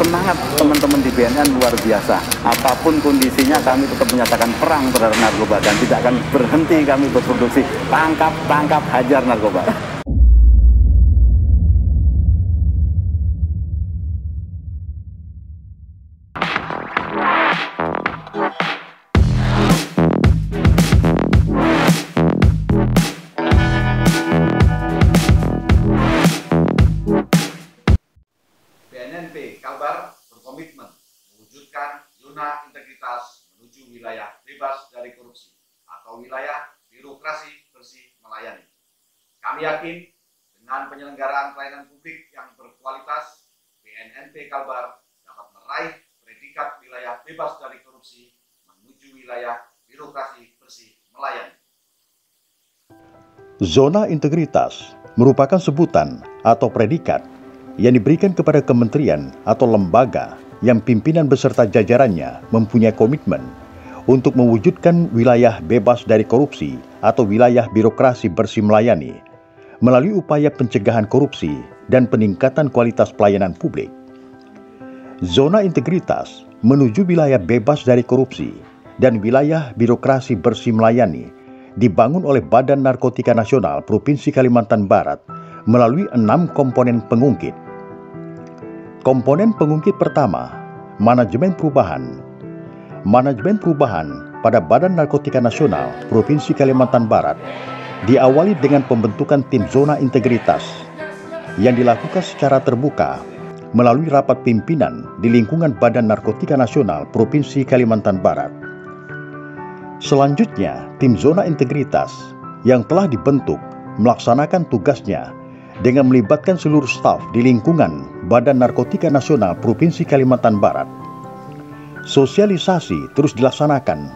Semangat teman-teman di BNN luar biasa. Apapun kondisinya kami tetap menyatakan perang terhadap narkoba dan tidak akan berhenti kami berproduksi. Tangkap, tangkap, hajar narkoba. BNNP Kalbar berkomitmen mewujudkan zona integritas menuju wilayah bebas dari korupsi atau wilayah birokrasi bersih melayani. Kami yakin dengan penyelenggaraan pelayanan publik yang berkualitas, BNNP Kalbar dapat meraih predikat wilayah bebas dari korupsi menuju wilayah birokrasi bersih melayani. Zona integritas merupakan sebutan atau predikat yang diberikan kepada kementerian atau lembaga yang pimpinan beserta jajarannya mempunyai komitmen untuk mewujudkan wilayah bebas dari korupsi atau wilayah birokrasi bersih melayani melalui upaya pencegahan korupsi dan peningkatan kualitas pelayanan publik. Zona integritas menuju wilayah bebas dari korupsi dan wilayah birokrasi bersih melayani dibangun oleh Badan Narkotika Nasional Provinsi Kalimantan Barat melalui 6 komponen pengungkit. Komponen pengungkit pertama, manajemen perubahan. Manajemen perubahan pada Badan Narkotika Nasional Provinsi Kalimantan Barat diawali dengan pembentukan tim zona integritas yang dilakukan secara terbuka melalui rapat pimpinan di lingkungan Badan Narkotika Nasional Provinsi Kalimantan Barat. Selanjutnya, tim zona integritas yang telah dibentuk melaksanakan tugasnya dengan melibatkan seluruh staf di lingkungan Badan Narkotika Nasional Provinsi Kalimantan Barat. Sosialisasi terus dilaksanakan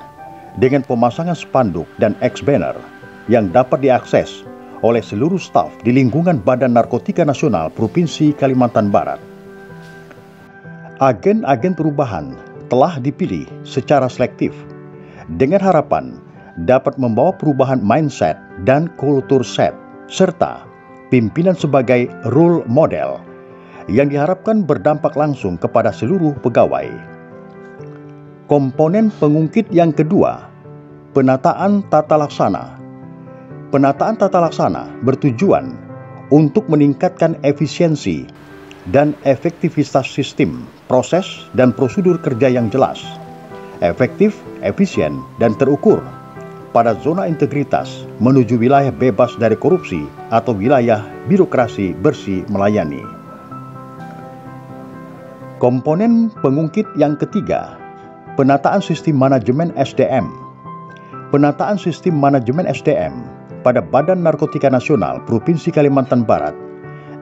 dengan pemasangan spanduk dan X-banner yang dapat diakses oleh seluruh staf di lingkungan Badan Narkotika Nasional Provinsi Kalimantan Barat. Agen-agen perubahan telah dipilih secara selektif dengan harapan dapat membawa perubahan mindset dan kultur set serta pimpinan sebagai role model yang diharapkan berdampak langsung kepada seluruh pegawai. Komponen pengungkit yang kedua, penataan tata laksana. Penataan tata laksana bertujuan untuk meningkatkan efisiensi dan efektivitas sistem, proses, dan prosedur kerja yang jelas, efektif, efisien, dan terukur pada zona integritas menuju wilayah bebas dari korupsi atau wilayah birokrasi bersih melayani. Komponen pengungkit yang ketiga, penataan sistem manajemen SDM. Penataan sistem manajemen SDM pada Badan Narkotika Nasional Provinsi Kalimantan Barat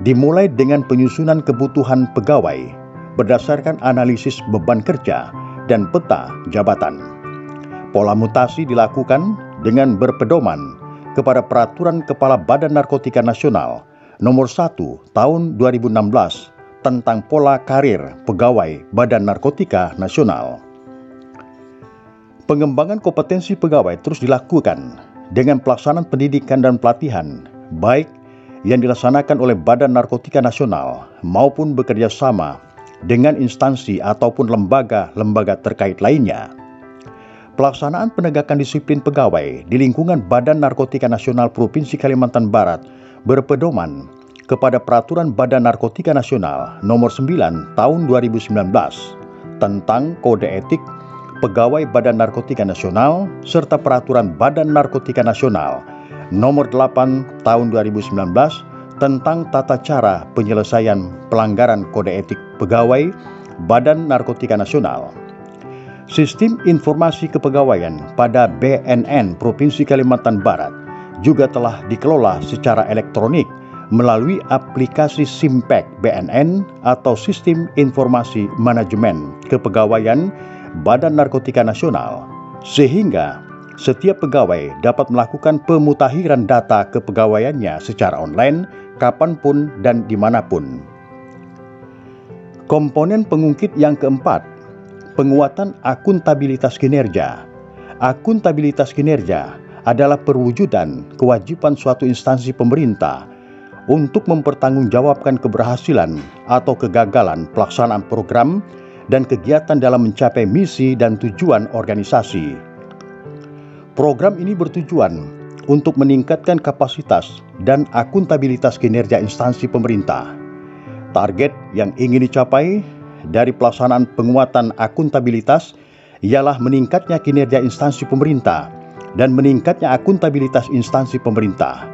dimulai dengan penyusunan kebutuhan pegawai berdasarkan analisis beban kerja dan peta jabatan. Pola mutasi dilakukan dengan berpedoman kepada Peraturan Kepala Badan Narkotika Nasional Nomor 1 Tahun 2016 tentang pola karir pegawai Badan Narkotika Nasional. Pengembangan kompetensi pegawai terus dilakukan dengan pelaksanaan pendidikan dan pelatihan, baik yang dilaksanakan oleh Badan Narkotika Nasional maupun bekerja sama dengan instansi ataupun lembaga-lembaga terkait lainnya. Pelaksanaan penegakan disiplin pegawai di lingkungan Badan Narkotika Nasional Provinsi Kalimantan Barat berpedoman kepada Peraturan Badan Narkotika Nasional Nomor 9 Tahun 2019 tentang Kode Etik Pegawai Badan Narkotika Nasional serta Peraturan Badan Narkotika Nasional Nomor 8 Tahun 2019 tentang tata cara penyelesaian pelanggaran Kode Etik Pegawai Badan Narkotika Nasional. Sistem informasi kepegawaian pada BNN Provinsi Kalimantan Barat juga telah dikelola secara elektronik melalui aplikasi Simpek BNN atau Sistem Informasi Manajemen Kepegawaian Badan Narkotika Nasional, sehingga setiap pegawai dapat melakukan pemutakhiran data kepegawaiannya secara online, kapanpun dan dimanapun. Komponen pengungkit yang keempat, penguatan akuntabilitas kinerja. Akuntabilitas kinerja adalah perwujudan kewajiban suatu instansi pemerintah untuk mempertanggungjawabkan keberhasilan atau kegagalan pelaksanaan program dan kegiatan dalam mencapai misi dan tujuan organisasi. Program ini bertujuan untuk meningkatkan kapasitas dan akuntabilitas kinerja instansi pemerintah. Target yang ingin dicapai dari pelaksanaan penguatan akuntabilitas ialah meningkatnya kinerja instansi pemerintah dan meningkatnya akuntabilitas instansi pemerintah.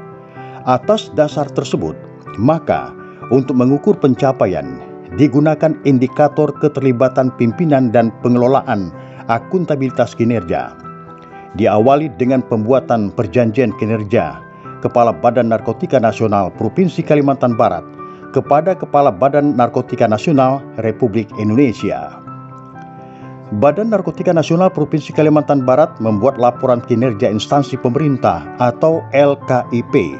Atas dasar tersebut, maka untuk mengukur pencapaian digunakan indikator keterlibatan pimpinan dan pengelolaan akuntabilitas kinerja. Diawali dengan pembuatan perjanjian kinerja Kepala Badan Narkotika Nasional Provinsi Kalimantan Barat kepada Kepala Badan Narkotika Nasional Republik Indonesia. Badan Narkotika Nasional Provinsi Kalimantan Barat membuat laporan kinerja instansi pemerintah atau LKIP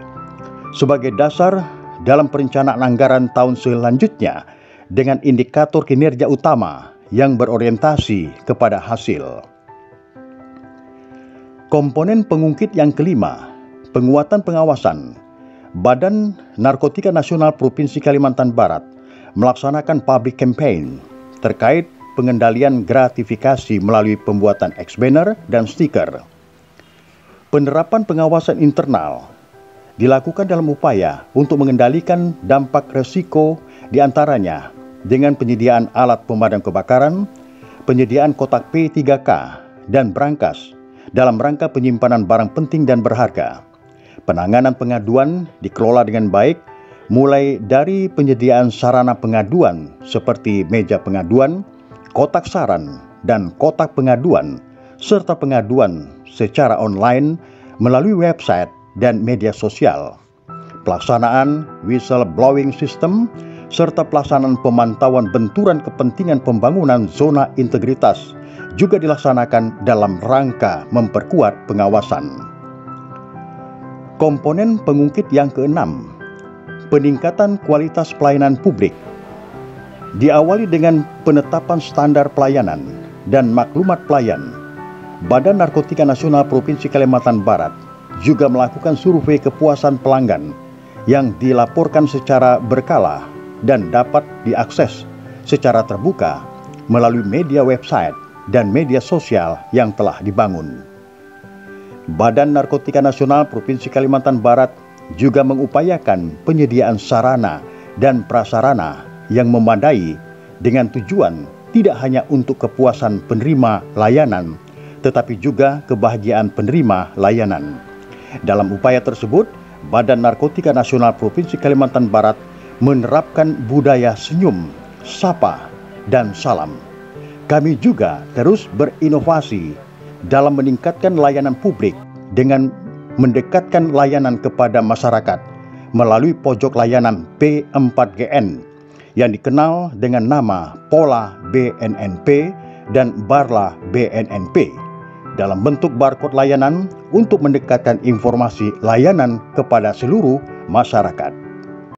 sebagai dasar dalam perencanaan anggaran tahun selanjutnya dengan indikator kinerja utama yang berorientasi kepada hasil. Komponen pengungkit yang kelima, penguatan pengawasan. Badan Narkotika Nasional Provinsi Kalimantan Barat melaksanakan public campaign terkait pengendalian gratifikasi melalui pembuatan X-banner dan stiker. Penerapan pengawasan internal dilakukan dalam upaya untuk mengendalikan dampak resiko diantaranya dengan penyediaan alat pemadam kebakaran, penyediaan kotak P3K dan brankas dalam rangka penyimpanan barang penting dan berharga. Penanganan pengaduan dikelola dengan baik, mulai dari penyediaan sarana pengaduan seperti meja pengaduan, kotak saran, dan kotak pengaduan, serta pengaduan secara online melalui website dan media sosial. Pelaksanaan whistleblowing system serta pelaksanaan pemantauan benturan kepentingan pembangunan zona integritas juga dilaksanakan dalam rangka memperkuat pengawasan. Komponen pengungkit yang keenam, peningkatan kualitas pelayanan publik. Diawali dengan penetapan standar pelayanan dan maklumat pelayan, Badan Narkotika Nasional Provinsi Kalimantan Barat juga melakukan survei kepuasan pelanggan yang dilaporkan secara berkala dan dapat diakses secara terbuka melalui media website dan media sosial yang telah dibangun. Badan Narkotika Nasional Provinsi Kalimantan Barat juga mengupayakan penyediaan sarana dan prasarana yang memadai dengan tujuan tidak hanya untuk kepuasan penerima layanan, tetapi juga kebahagiaan penerima layanan. Dalam upaya tersebut, Badan Narkotika Nasional Provinsi Kalimantan Barat menerapkan budaya senyum, sapa, dan salam. Kami juga terus berinovasi dalam meningkatkan layanan publik dengan mendekatkan layanan kepada masyarakat melalui pojok layanan P4GN yang dikenal dengan nama Pola BNNP dan Barla BNNP dalam bentuk barcode layanan untuk mendekatkan informasi layanan kepada seluruh masyarakat.